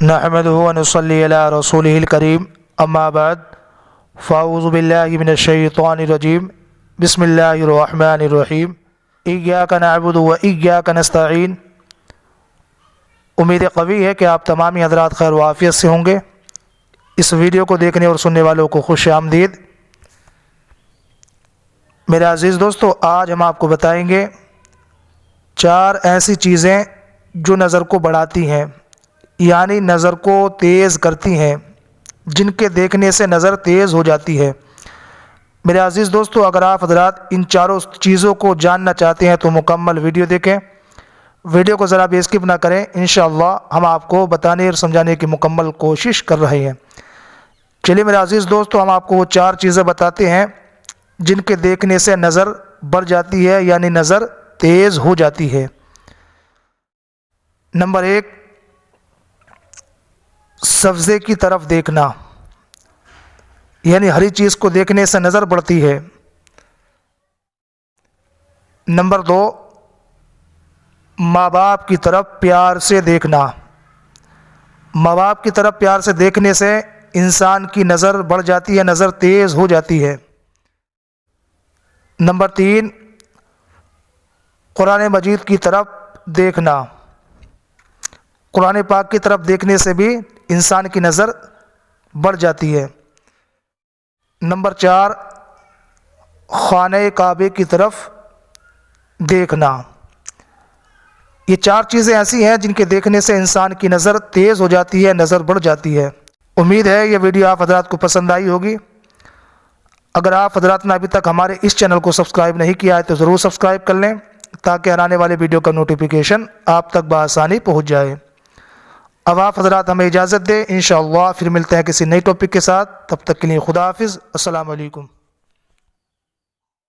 نحمده ونصلي على رسوله الكريم اما بعد فاعوذ بالله من الشیطان الرجیم بسم اللہ الرحمن الرحیم ایاک نعبد و ایاک نستعین۔ امید قوی ہے کہ آپ تمامی حضرات خیر و عافیت سے ہوں گے۔ اس ویڈیو کو دیکھنے اور سننے والوں کو خوش آمدید۔ میرے عزیز دوستو، آج ہم آپ کو بتائیں گے 4 ایسی چیزیں جو نظر کو بڑھاتی ہیں، یعنی نظر کو تیز کرتی ہیں، جن کے دیکھنے سے نظر تیز ہو جاتی ہے۔ میرے عزیز دوستو، اگر آپ حضرات ان 4 چیزوں کو جاننا چاہتے ہیں تو مکمل ویڈیو دیکھیں، ویڈیو کو ذرا بھی اسکپ نہ کریں۔ انشاءاللہ ہم آپ کو بتانے اور سمجھانے کی مکمل کوشش کر رہے ہیں۔ چلیے میرے عزیز دوستو، ہم آپ کو وہ 4 چیزیں بتاتے ہیں جن کے دیکھنے سے نظر بڑھ جاتی ہے، یعنی نظر تیز ہو جاتی ہے۔ نمبر 1، سبزے کی طرف دیکھنا، یعنی ہری چیز کو دیکھنے سے نظر بڑھتی ہے۔ نمبر 2، ماں باپ کی طرف پیار سے دیکھنا، ماں باپ کی طرف پیار سے دیکھنے سے انسان کی نظر بڑھ جاتی ہے، نظر تیز ہو جاتی ہے۔ نمبر 3، قرآن مجید کی طرف دیکھنا، قرآن پاک کی طرف دیکھنے سے بھی انسان کی نظر بڑھ جاتی ہے۔ نمبر 4، خانہ کعبے کی طرف دیکھنا۔ یہ 4 چیزیں ایسی ہیں جن کے دیکھنے سے انسان کی نظر تیز ہو جاتی ہے، نظر بڑھ جاتی ہے۔ امید ہے یہ ویڈیو آپ حضرات کو پسند آئی ہوگی۔ اگر آپ حضرات نے ابھی تک ہمارے اس چینل کو سبسکرائب نہیں کیا ہے تو ضرور سبسکرائب کر لیں، تاکہ آنے والے ویڈیو کا نوٹیفیکیشن آپ تک بآسانی پہنچ جائے۔ اب آپ حضرات ہمیں اجازت دیں، انشاءاللہ پھر ملتے ہیں کسی نئی ٹاپک کے ساتھ۔ تب تک کے لیے خدا حافظ، السلام علیکم۔